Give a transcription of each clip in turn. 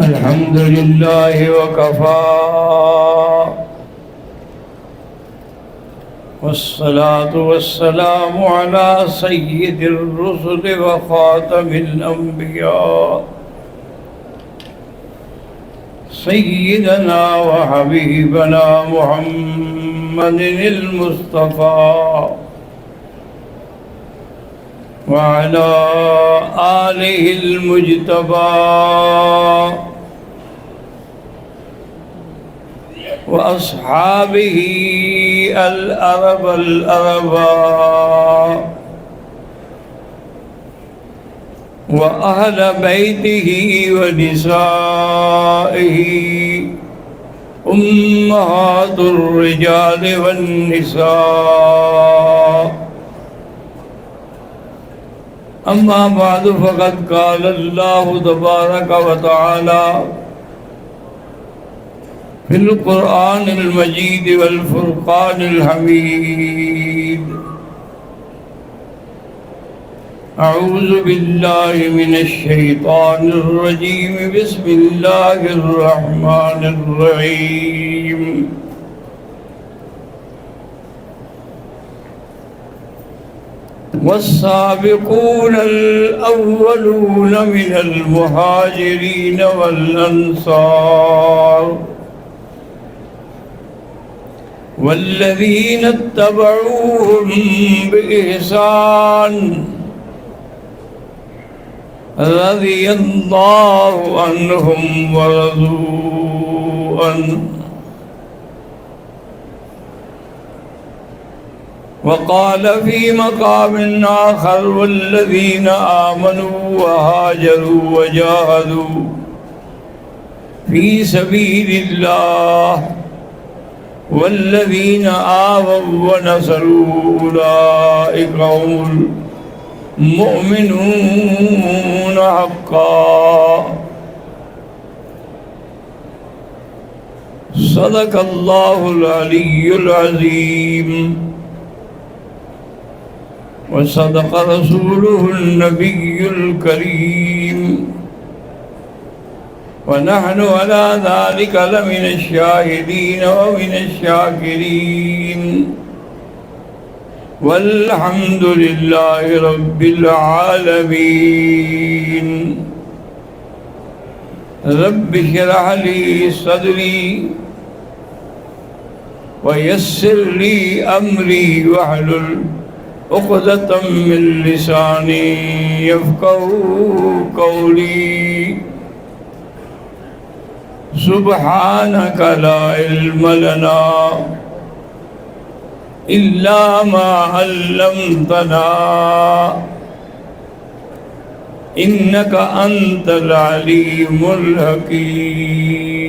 الحمد لله وكفى والصلاة والسلام على سيد الرسل وخاتم الأنبياء سيدنا وحبيبنا محمد المصطفى وعلى آله المجتبى وأصحابه الأربا وأهل بيته ونسائه أمهات الرجال والنساء. أما بعد فقد قال الله تبارك وتعالى في القرآن المجيد والفرقان الحميد: أعوذ بالله من الشيطان الرجيم، بسم الله الرحمن الرحيم. والسابقون الأولون من المهاجرين والأنصار والذين اتبعوهم بإحسان رضي الله عنهم ورضوا عنه. وقال في مقام آخر: والذين آمنوا وهاجروا وجاهدوا في سبيل الله والذين آووا ونصروا أولئك هم المؤمنون حقا. صدق الله العلي العظيم وصدق رسوله النبي الكريم، ونحن على ذلك لمن الشاهدين ومن الشاكرين، والحمد لله رب العالمين. رب اشرح لي صدري ويسر لي أمري واحلل عقدة من لساني يفقهوا قولي. سبحانك لا علم لنا إلا ما علمتنا إنك أنت العليم الحكيم.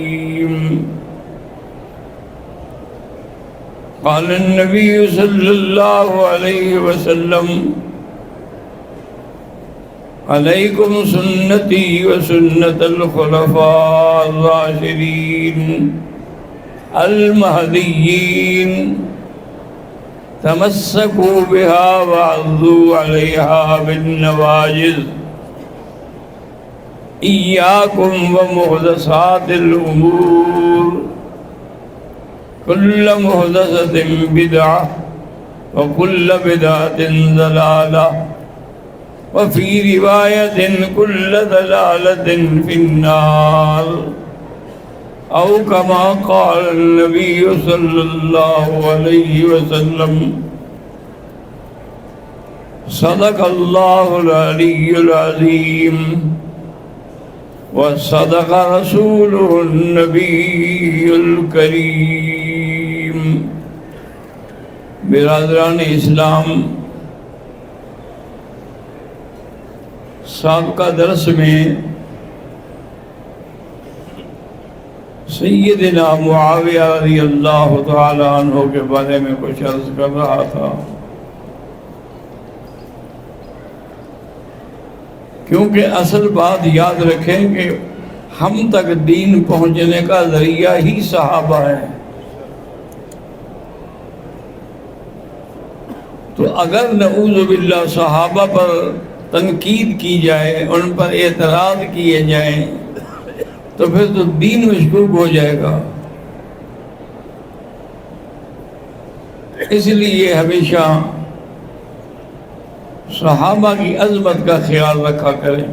قال النبي صلى الله عليه وسلم: عليكم سنتي وسنة الخلفاء الراشدين المهديين، تمسكوا بها وعضوا عليها بالنواجذ. إياكم ومحدثات الأمور، كل محدثة بدعة وكل بدعة ضلالة، وفي رواية كل ضلالة في النار، أو كما قال النبي صلى الله عليه وسلم. صدق الله العلي العظيم وصدق رسوله النبي الكريم. برادران اسلام، سابقہ درس میں سیدنا معاویہ رضی اللہ تعالی عنہ کے بارے میں کچھ عرض کر رہا تھا، کیونکہ اصل بات یاد رکھیں کہ ہم تک دین پہنچنے کا ذریعہ ہی صحابہ ہے. تو اگر نعوذ باللہ صحابہ پر تنقید کی جائے، ان پر اعتراض کیے جائیں، تو پھر تو دین مشکوک ہو جائے گا۔ اس لیے ہمیشہ صحابہ کی عظمت کا خیال رکھا کریں۔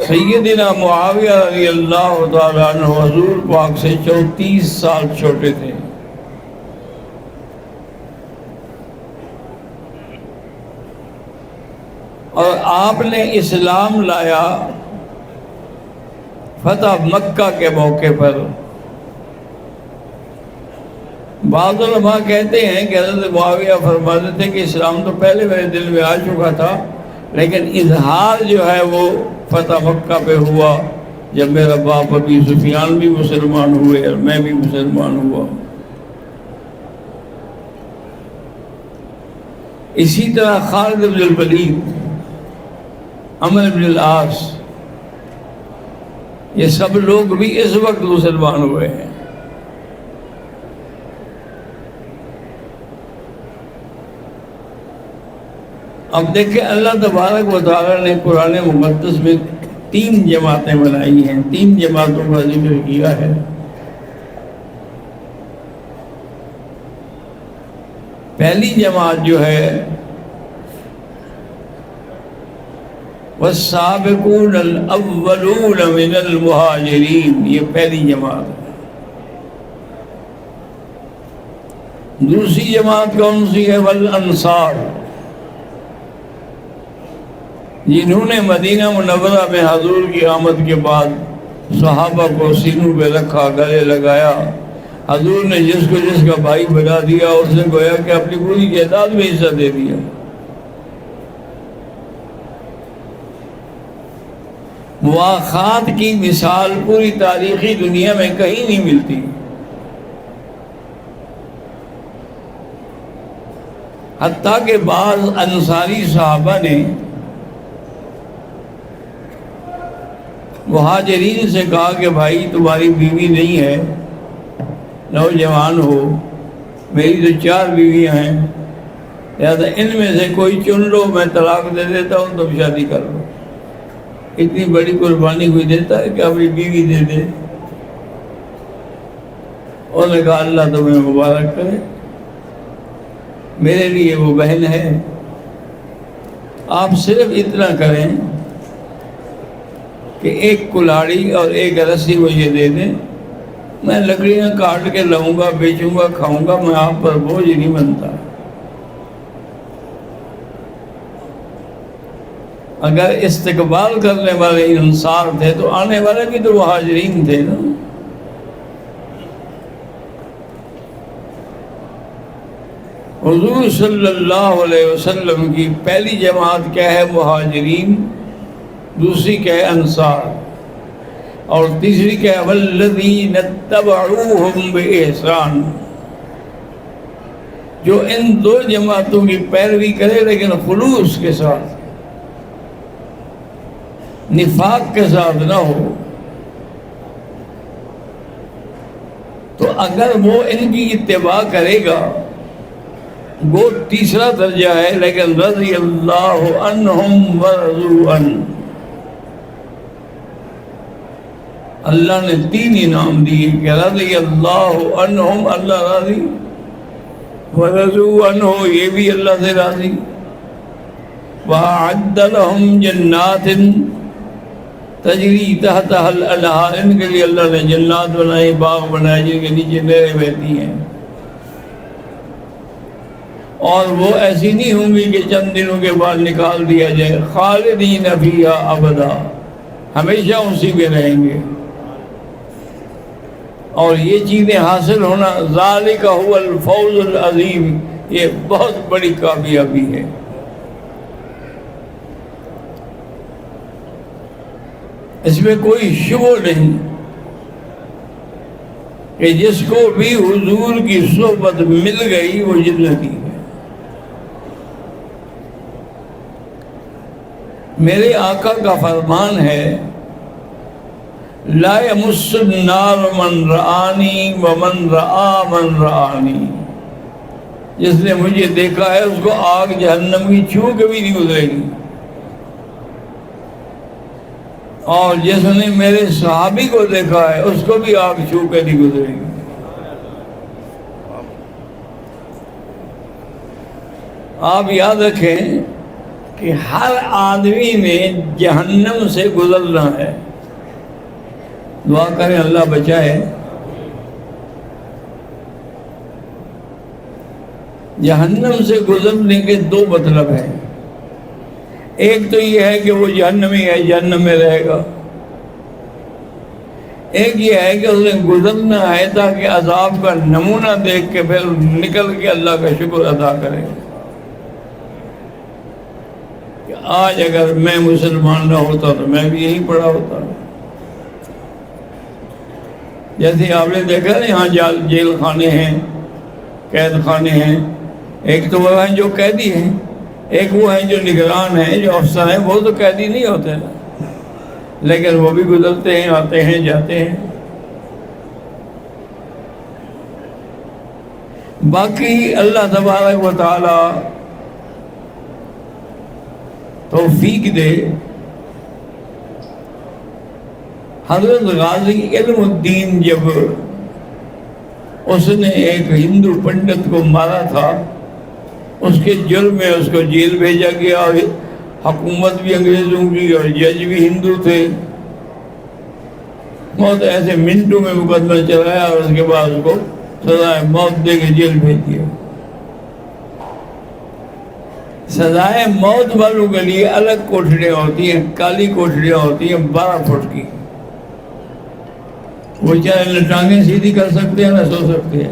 سیدنا معاویہ رضی اللہ تعالیٰ عنہ حضور پاک سے 34 سال چھوٹے تھے، اور آپ نے اسلام لایا فتح مکہ کے موقع پر۔ بعض علماء کہتے ہیں کہ حضرت معاویہ فرماتے تھے کہ اسلام تو پہلے میرے دل میں آ چکا تھا، لیکن اظہار جو ہے وہ فتح مکہ پہ ہوا جب میرا باپ ابی سفیان بھی مسلمان ہوئے اور میں بھی مسلمان ہوا۔ اسی طرح خالد بن الولید، عمرو بن العاص، یہ سب لوگ بھی اس وقت مسلمان ہوئے ہیں۔ اب دیکھیں اللہ تبارک و تعالیٰ نے قرآن مقدس میں 3 جماعتیں بنائی ہیں، 3 جماعتوں کا ذکر کیا ہے۔ پہلی جماعت جو ہے والسابقون الاولون من المہاجرین، یہ پہلی جماعت ہے۔ دوسری جماعت کون سی ہے؟ والانصار، جنہوں نے مدینہ منورہ میں حضور کی آمد کے بعد صحابہ کو سینوں پہ رکھا، گلے لگایا، حضور نے جس کو جس کا بھائی بنا دیا اس نے گویا کہ اپنی پوری جائیداد میں حصہ دے دیا۔ مواخات کی مثال پوری تاریخی دنیا میں کہیں نہیں ملتی۔ حتیٰ کہ بعض انصاری صحابہ نے مہاجرین سے کہا کہ بھائی تمہاری بیوی نہیں ہے، نوجوان ہو، میری تو 4 بیویاں ہیں، لہٰذا ان میں سے کوئی چن لو، میں طلاق دے دیتا ہوں، تم شادی کر لو۔ اتنی بڑی قربانی کوئی دیتا ہے کہ اپنی بیوی دے دے؟ انہوں نے کہا اللہ تمہیں مبارک کرے، میرے لیے وہ بہن ہے، آپ صرف اتنا کریں کہ ایک کلاڑی اور ایک رسی مجھے دے دیں، میں لکڑیاں کاٹ کے لاؤں گا، بیچوں گا، کھاؤں گا، میں آپ پر بوجھ نہیں بنتا۔ اگر استقبال کرنے والے انصار تھے تو آنے والے بھی تو مہاجرین تھے نا۔ حضور صلی اللہ علیہ وسلم کی پہلی جماعت کیا ہے؟ مہاجرین، دوسری کیا ہے؟ انصار، اور تیسری کیا ہے؟ والذین اتبعوہم بإحسان، جو ان 2 جماعتوں کی پیروی کرے لیکن خلوص کے ساتھ، نفاق کے ساتھ نہ ہو۔ تو اگر وہ ان کی اتباع کرے گا وہ تیسرا درجہ ہے، لیکن رضی اللہ عنہم ورضوا عنہ، اللہ نے 3 انعام دیے کہ رضی اللہ عنہم، اللہ راضی، ورضوا عنہ، یہ بھی اللہ سے راضی، وَأَعَدَّ لَهُمْ جَنَّاتٍ تجری تحتها الانہار، ان کے لیے اللہ نے جنات بنائے، باغ بنائے جن کے نیچے نہریں بہتی ہیں، اور وہ ایسی نہیں ہوں گی کہ چند دنوں کے بعد نکال دیا جائے، خالدین فیہا ابدا، ہمیشہ اسی میں رہیں گے۔ اور یہ چیزیں حاصل ہونا، ذالک هو الفوز العظیم، یہ بہت بڑی کامیابی ہے۔ اس میں کوئی شبہ نہیں کہ جس کو بھی حضور کی صحبت مل گئی وہ جنتی ہے۔ میرے آقا کا فرمان ہے لا یمس النار من رآنی ومن رآ من رآنی، جس نے مجھے دیکھا ہے اس کو آگ جہنم کی چھو کے بھی نہیں گزرے گی۔ اور جس نے میرے صحابی کو دیکھا ہے اس کو بھی آگ چھو کے نہیں گزرے گی۔ آپ یاد رکھیں کہ ہر آدمی نے جہنم سے گزرنا ہے۔ دعا کریں اللہ بچائے۔ جہنم سے گزرنے کے دو مطلب ہیں، ایک تو یہ ہے کہ وہ جہنمی ہے، جہنم میں رہے گا، ایک یہ ہے کہ اسے گزرنا ہے تاکہ عذاب کا نمونہ دیکھ کے پھر نکل کے اللہ کا شکر ادا کرے کہ آج اگر میں مسلمان نہ ہوتا تو میں بھی یہیں پڑا ہوتا۔ جیسے آپ نے دیکھا نا یہاں جیل خانے ہیں، قید خانے ہیں، ایک تو وہ ہیں جو قیدی ہیں، ایک وہ ہیں جو نگران ہیں، جو افسر ہیں، وہ تو قیدی نہیں ہوتے لیکن وہ بھی گزرتے ہیں، آتے ہیں، جاتے ہیں۔ باقی اللہ تبارک و تعالی توفیق دے۔ حضرت غازی علم الدین جب اس نے ایک ہندو پنڈت کو مارا تھا، اس کے جرم میں اس کو جیل بھیجا گیا، اور حکومت بھی انگریزوں کی اور جج بھی ہندو تھے، بہت ایسے منٹوں میں مقدمہ چلایا اور اس کے بعد اس کو سزائے موت دے کے جیل بھیج دیا۔ سزائے موت والوں کے لیے الگ کوٹھریاں ہوتی ہیں، کالی کوٹھریاں ہوتی ہیں 12 فٹ کی، وہ چاہے نہ ٹانگیں سیدھی کر سکتے ہیں نہ سو سکتے ہیں۔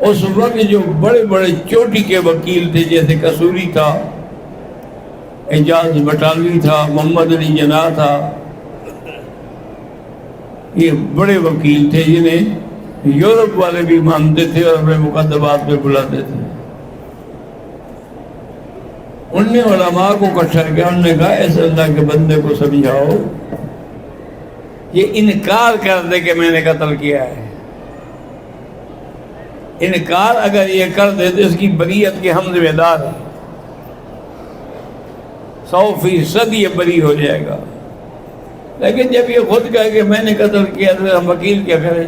اس وقت جو بڑے بڑے چوٹی کے وکیل تھے، جیسے کسوری تھا، اعجاز بٹالوی تھا، محمد علی جناح تھا، یہ بڑے وکیل تھے جنہیں یورپ والے بھی مانتے تھے اور اپنے مقدمات میں بلاتے تھے۔ ان نے علماء کو اکٹھا کیا، انہوں نے کہا ایسے اللہ کے بندے کو سمجھاؤ، یہ انکار کر دے کہ میں نے قتل کیا ہے۔ انکار اگر یہ کر دے تو اس کی بریت کے ہم ذمہ دار ہیں، 100% یہ بری ہو جائے گا۔ لیکن جب یہ خود کہے کہ میں نے قتل کیا تو ہم وکیل کیا کریں؟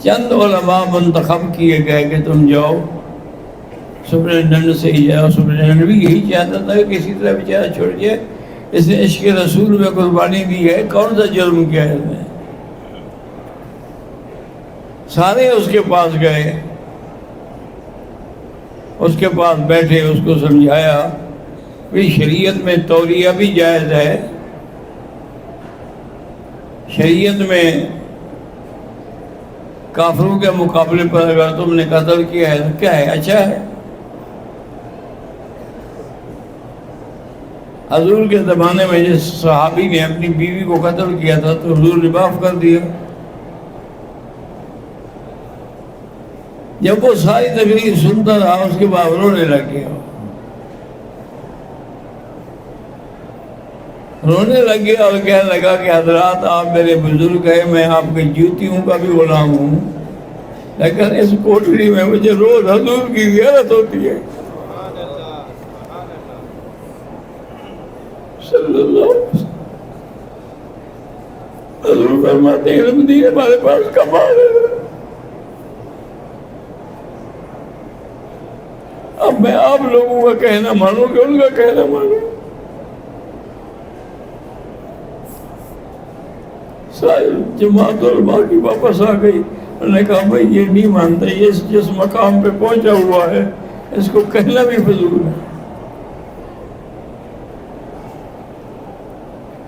چند علماء منتخب کیے گئے کہ تم جاؤ، سپرنٹینڈنٹ سے ہی جاؤ۔ سپرنٹینڈنٹ بھی یہی چاہتا تھا کہ کسی طرح بیچارہ چھوڑ جائے، اس نے عشق رسول میں قربانی دی ہے، کون سا جرم کیا ہے اس نے؟ سارے اس کے پاس گئے، اس کے پاس بیٹھے، اس کو سمجھایا کہ شریعت میں تولیہ بھی جائز ہے، شریعت میں کافروں کے مقابلے پر اگر تم نے قتل کیا ہے تو کیا ہے، اچھا ہے۔ حضور کے زمانے میں جس صحابی نے اپنی بیوی کو قتل کیا تھا تو حضور نے معاف کر دیا۔ جب وہ ساری تقریر سنتا رہا اس کے بعد رونے لگ گیا، رونے لگ گیا اور کہنے لگا کہ حضرات آپ میرے بزرگ ہیں، میں آپ کے جوتیوں کا بھی غلام ہوں، لیکن اس کوٹھری میں مجھے روز حضور کی زیارت ہوتی ہے صلی اللہ علیہ وسلم۔ حضور فرماتے ہیں علم دین ہمارے پاس کمال ہے، اب میں آپ لوگوں کا کہنا مانوں کہ ان کا کہنا مانوں؟ ساری جماعت علماء کی واپس آ گئی، انہوں نے کہا بھائی یہ نہیں مانتا، یہ جس مقام پہ پہنچا ہوا ہے اس کو کہنا بھی فضول ہے۔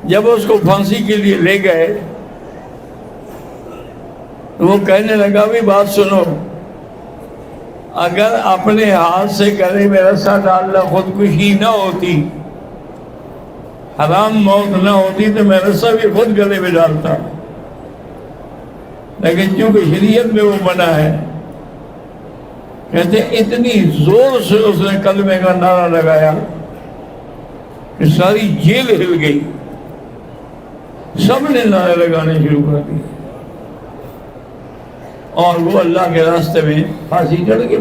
جب اس کو پھانسی کے لیے لے گئے تو وہ کہنے لگا بھی بات سنو، اگر اپنے ہاتھ سے گلے میں رسا ڈالنا خودکشی نہ ہوتی، حرام موت نہ ہوتی تو میں رسا بھی خود گلے میں ڈالتا، لیکن چونکہ شریعت میں وہ منع ہے، کہتے اتنی زور سے اس نے کلمے کا نعرہ لگایا کہ ساری جیل ہل گئی، سب نے نعرے لگانے شروع کر دیے اور وہ اللہ کے راستے میں پھانسی چڑھ گیا۔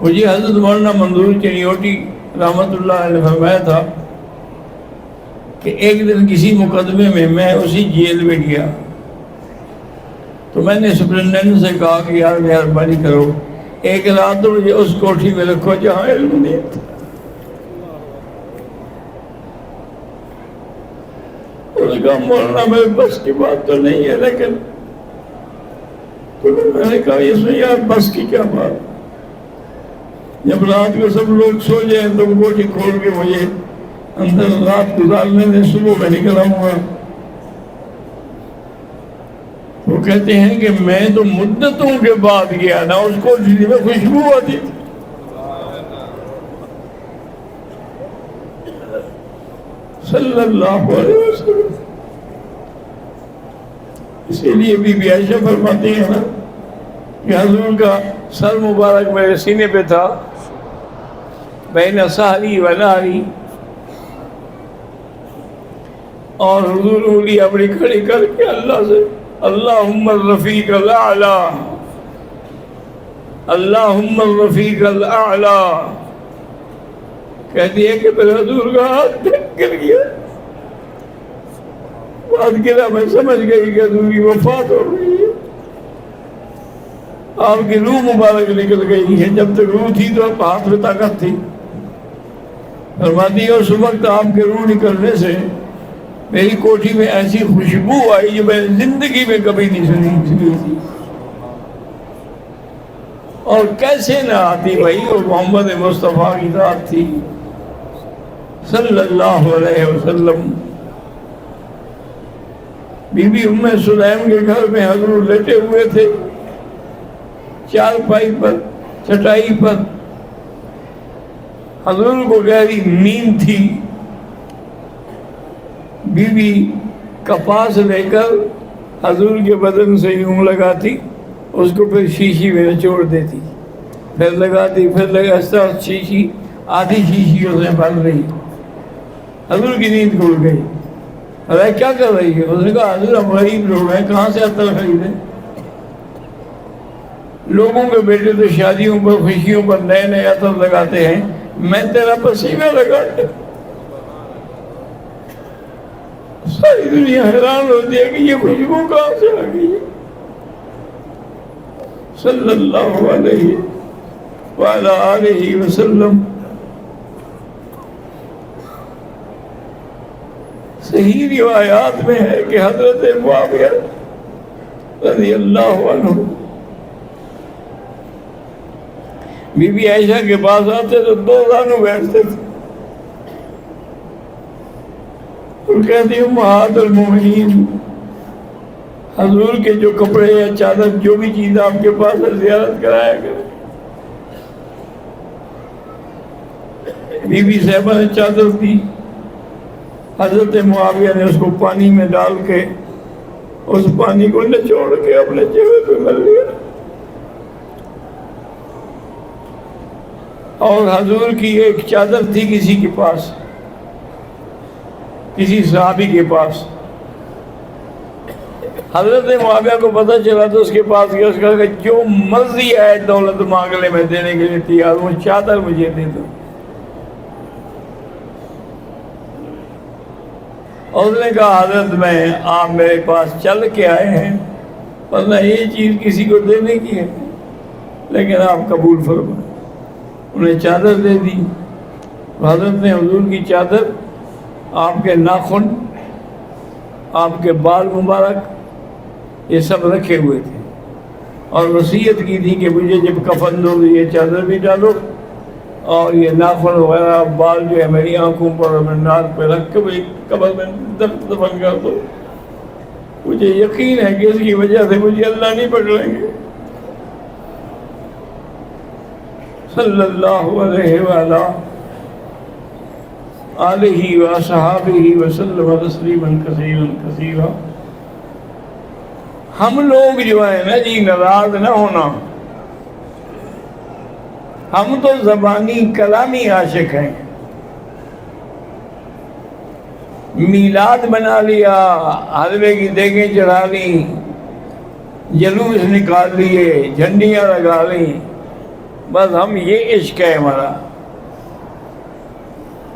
مجھے حضرت مولانا منظور چنیوٹی رحمۃ اللہ علیہ نے فرمایا تھا کہ ایک دن کسی مقدمے میں اسی جیل میں گیا تو میں نے سپرنٹینڈنٹ سے کہا کہ یار مہربانی کرو ایک رات تو مجھے اس کوٹھی میں رکھو جہاں علم نہیں تھا. اس نے کہا مولانا میرے بس کی بات تو نہیں ہے لیکن میں نے کہا اس میں یار بس کی کیا بات. جب رات کو سب لوگ سو جائیں تو کوٹھی کھول کے مجھے اندر رات گزارنے میں صبح میں نکل آؤں گا. وہ کہتے ہیں کہ میں تو مدتوں کے بعد گیا نا اس کو دل میں خوشبو آتی تھی. صلی اللہ علیہ وسلم. اسی لیے بی بی عائشہ فرماتی ہیں نا کہ حضور کا سر مبارک میرے سینے پہ تھا بین سہری و ناری اور حضور انگلی اپنی کھڑی کر کے اللہ سے اللہم الرفیق الاعلی اللہم الرفیق الاعلی کہتی ہے کہ میرے حضور کا ہاتھ گر گیا. بات گرا میں سمجھ گئی کہ حضور کی وفات ہو گئی ہے. آپ کی روح مبارک نکل گئی ہے. جب تک روح تھی تو آپ ہاتھ میں طاقت تھی. فرماتی ہے اس وقت آپ کے روح نکلنے سے میری کوٹھی میں ایسی خوشبو آئی جو میں زندگی میں کبھی نہیں سنی تھی. اور کیسے نہ آتی بھائی وہ محمد مصطفیٰ کی ذات تھی صلی اللہ علیہ وسلم. بی بی ام سلیم کے گھر میں حضور لیٹے ہوئے تھے چارپائی پر چٹائی پر. حضور کو گہری نیند تھی. بی بی کپاس لے کر حضور کے بدن سے یوں لگاتی اس کو پھر شیشی میں نچوڑ دیتی پھر لگاتی پھر لگا شیشی آدھی شیشی اس میں بن رہی. حضور کی نیند کھل گئی. ارے کیا کر رہی ہے؟ اس نے کہا حضور ہم غریب لوگ ہیں کہاں سے عطر خریدیں. لوگوں کے بیٹے تو شادیوں پر خوشیوں پر نئے نئے عطر لگاتے ہیں میں تیرا پسینہ لگاتا. ساری دنیا حیران ہوتی ہے کہ یہ خوشبو کہاں سے آ گئی ہے. صلی اللہ علیہ وعلی آلہ وسلم. صحیح روایات میں ہے کہ حضرت معاویہ رضی اللہ عنہ بی بی عائشہ کے پاس آتے تو دو زانوں بیٹھتے تھے اور کہتی امہات المومنین حضور کے جو کپڑے یا چادر جو بھی چیز آپ کے پاس ہے زیارت کرایا کریں. بی بی صاحبہ نے چادر دی. حضرت معاویہ نے اس کو پانی میں ڈال کے اس پانی کو نچوڑ کے اپنے چہرے پہ مل لیا اور حضور کی ایک چادر تھی کسی کے پاس کسی صحابی کے پاس. حضرت معاویہ کو پتہ چلا تو اس کے پاس گیا. اس کا کہ جو مرضی ہے دولت مانگ لے میں دینے کے لیے تیار ہوں چادر مجھے دے دو. اور اس نے کہا حضرت میں آپ میرے پاس چل کے آئے ہیں ورنہ یہ چیز کسی کو دینے کی ہے لیکن آپ قبول فرمائیں. انہیں چادر دے دی. حضرت نے حضور کی چادر آپ کے ناخن آپ کے بال مبارک یہ سب رکھے ہوئے تھے اور وصیت کی تھی کہ مجھے جب کفن دو یہ چادر بھی ڈالو اور یہ ناخن وغیرہ بال جو ہے میری آنکھوں پر اور میں ناک پہ رکھ کے مجھے قبر میں دفن کر دو. مجھے یقین ہے کہ اس کی وجہ سے مجھے اللہ نہیں پکڑیں گے. صلی اللہ علیہ وآلہ آلہ وصحابہ وسلم تسلیما کثیرا کثیرا. ہم لوگ جو ہے نا جی ناراض نہ ہونا. ہم تو زبانی کلامی عاشق ہیں. میلاد بنا لیا حلوے کی دیگیں چڑھا لی جلوس نکال لیے جھنڈیاں لگا لی بس ہم یہ عشق ہے ہمارا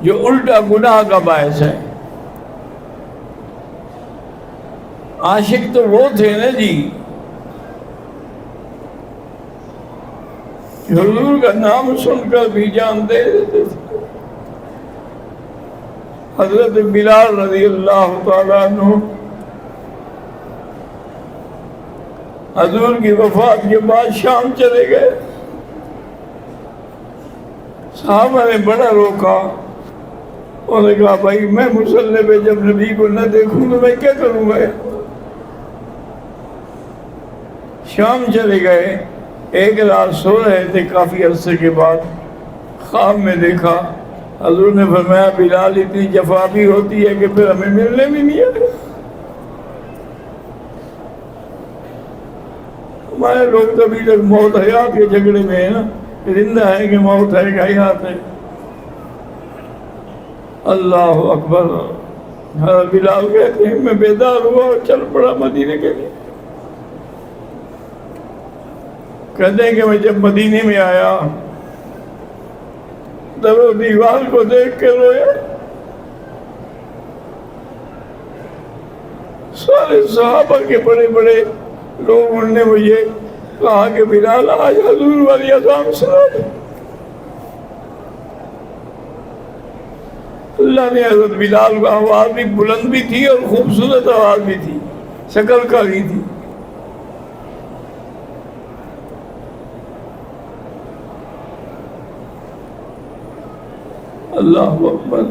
جو الٹا گناہ کا باعث ہے. عاشق تو وہ تھے نا جی حضور کا نام سن کر بھی جان دے دیتے تھے. حضرت بلال رضی اللہ تعالیٰ عنہ حضور کی وفات کے بعد شام چلے گئے. صحابہ نے بڑا روکا. انہوں نے کہا بھائی میں مصلی پہ جب نبی کو نہ دیکھوں تو میں کیا کروں گا. شام چلے گئے. ایک رات سو رہے تھے. کافی عرصے کے بعد خواب میں دیکھا. حضور نے فرمایا بلال اتنی جفا بھی ہوتی ہے کہ پھر ہمیں ملنے بھی نہیں آئے. ہمارے لوگ تو ابھی تک موت حیات کے جھگڑے میں ہیں نا. زندہ ہے کہ موت ہے کہ حیات ہے. اللہ اکبر. حضرت بلال کہتے ہیں میں بیدار ہوا اور چل پڑا مدینے کے لیے. کہتے ہیں کہ میں جب مدینے میں آیا تب وہ دیوار کو دیکھ کے رویا. سارے صحابہ کے بڑے بڑے لوگ انہوں نے مجھے کہا کہ بلال آج حضور والی اذان سنا دے. اللہ نے حضرت بلال کا آواز بھی بلند بھی تھی اور خوبصورت آواز بھی تھی. شکل کاری تھی. اللہ اکبر.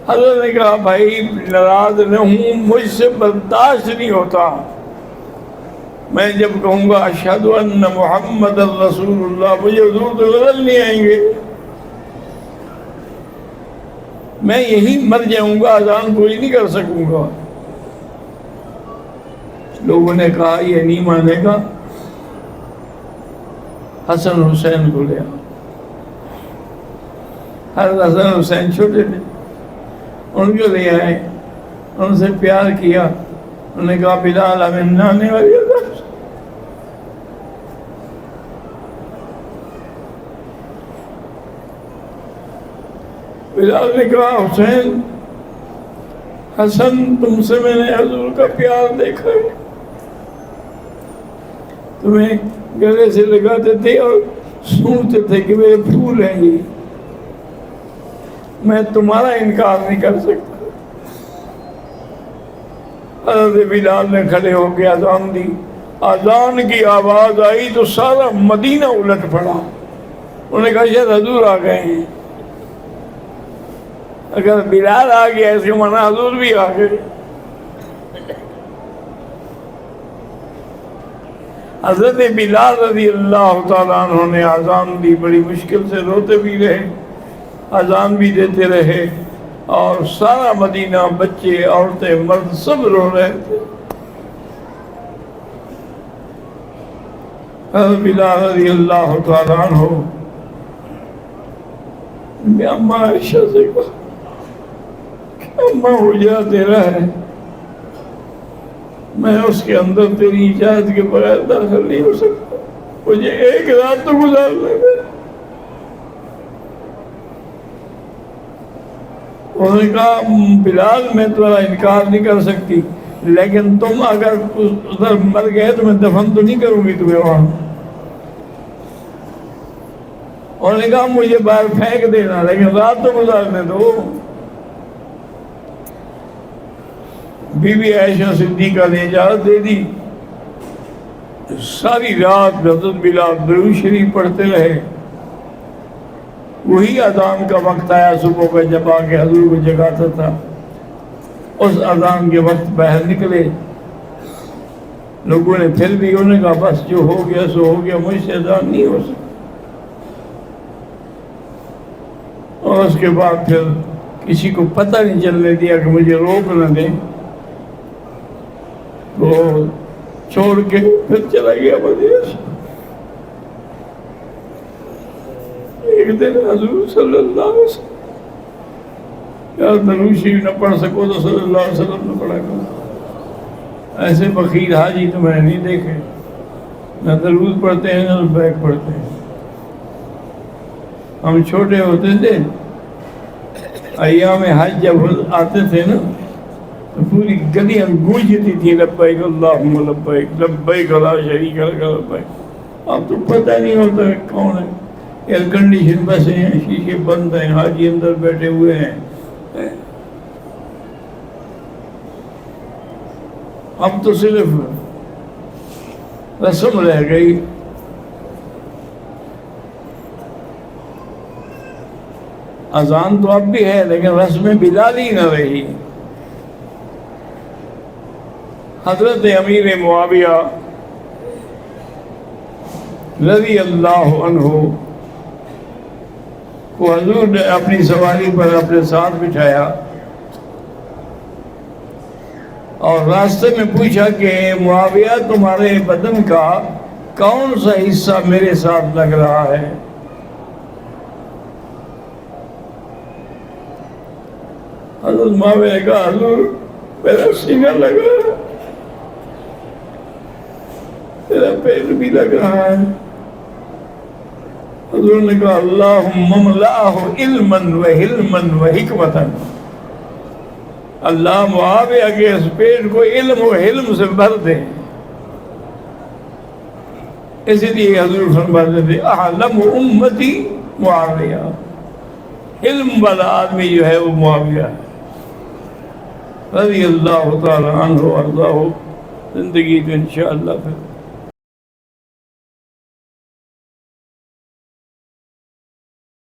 حضرت نے کہا بھائی ناراض نہ ہوں مجھ سے برداشت نہیں ہوتا. میں جب کہوں گا اشہد ان محمد رسول اللہ مجھے حضور تو غزل نہیں آئیں گے. میں یہی مر جاؤں گا اذان پوری نہیں کر سکوں گا. لوگوں نے کہا یہ نہیں مانے گا. حسن حسین کو لیا. حضرت حسن حسین چھوٹے تھے. ان کو لے آئے. ان سے پیار کیا. انہوں نے کہا بلال ہمیں نانے والی اذان. بلال نے کہا حسین حسن تم سے میں نے حضور کا پیار دیکھا ہے. تمہیں گلے سے لگاتے تھے اور سنتے تھے کہ میرے پھول ہیں یہ. میں تمہارا انکار نہیں کر سکتا. حضرت بلال نے کھڑے ہو کے اذان دی. اذان کی آواز آئی تو سارا مدینہ الٹ پڑا. انہوں نے کہا شاید حضور آ گئے ہیں. اگر بلال آ گیا اس کے معنی حضور بھی آ گئے. حضرت بلال رضی اللہ تعالیٰ عنہ نے اذان دی. بڑی مشکل سے روتے بھی رہے. اذان بھی دیتے رہے اور سارا مدینہ بچے عورتیں مرد سب رو رہے تھے. حضرت بلال رضی اللہ تعالیٰ عنہ نے اماں عائشہ سے کہا اماں حجرہ تیرا ہے. میں اس کے اندر تیری اجازت کے بغیر داخل نہیں ہو سکتا. مجھے ایک رات تو گزارنے دے. انہوں نے کہا بلال میں تمہارا انکار نہیں کر سکتی لیکن تم اگر ادھر مر گئے تو میں دفن تو نہیں کروں گی تمہیں وہاں. انہوں نے کہا مجھے باہر پھینک دینا لیکن رات تو گزارنے دو. بی بی عائشہ صدیقہ نے اجازت دے دی. ساری رات حضرت بلال درود شریف پڑھتے رہے. وہی اذان کا وقت آیا صبح کا جب آ کے حضور کو جگاتا تھا. اس اذان کے وقت باہر نکلے. لوگوں نے پھر بھی انہوں نے کہا بس جو ہو گیا سو ہو گیا. مجھ سے اذان نہیں ہو سکتا. اور اس کے بعد پھر کسی کو پتہ نہیں چلنے دیا کہ مجھے روک نہ دیں. وہ چھوڑ کے پھر چلا گیا مدینہ. ایک دن حضور صلی اللہ علیہ وسلم یا درود شریف نہ پڑھ سکو تو صلی اللہ علیہ وسلم نے پڑھا کرو. ایسے فقیر حاجی تو میں نے نہیں دیکھے. نہ درود پڑھتے ہیں نہ بیگ پڑھتے ہیں. ہم چھوٹے ہوتے تھے، ایام حج جب آتے تھے نا تو پوری گلیاں گونجتی تھی لبیک اللہم لبیک لبیک لا شریک لک لبیک۔ اب تو پتہ نہیں ہوتا ہے کون ہے، ایئر کنڈیشن بسیں ہیں، شیشے بند ہیں، حاجی اندر بیٹھے ہوئے ہیں۔ اب تو صرف رسم رہ گئی۔ اذان تو اب بھی ہے لیکن رسم بلالی نہ رہی۔ حضرت امیر معاویہ رضی اللہ عنہ کو حضور نے اپنی سواری پر اپنے ساتھ بٹھایا اور راستے میں پوچھا کہ معاویہ تمہارے بدن کا کون سا حصہ میرے ساتھ لگ رہا ہے؟ حضرت معاویہ نے کہا حضور میرا سینہ لگ رہا ہے، میرا پیٹ بھی لگ رہا ہے۔ حضور نے کہا اللہم املأہ علما وحلما وحکمتا، اللہ معاویہ کے اس پیٹ کو علم و حلم سے بھر دے۔ اسی لیے حضور فرماتے تھے اعلم امتی معاویہ، علم والا آدمی جو ہے وہ معاویہ ہے رضی اللہ تعالی عنہ وارضاہ۔ زندگی تو انشاءاللہ پھر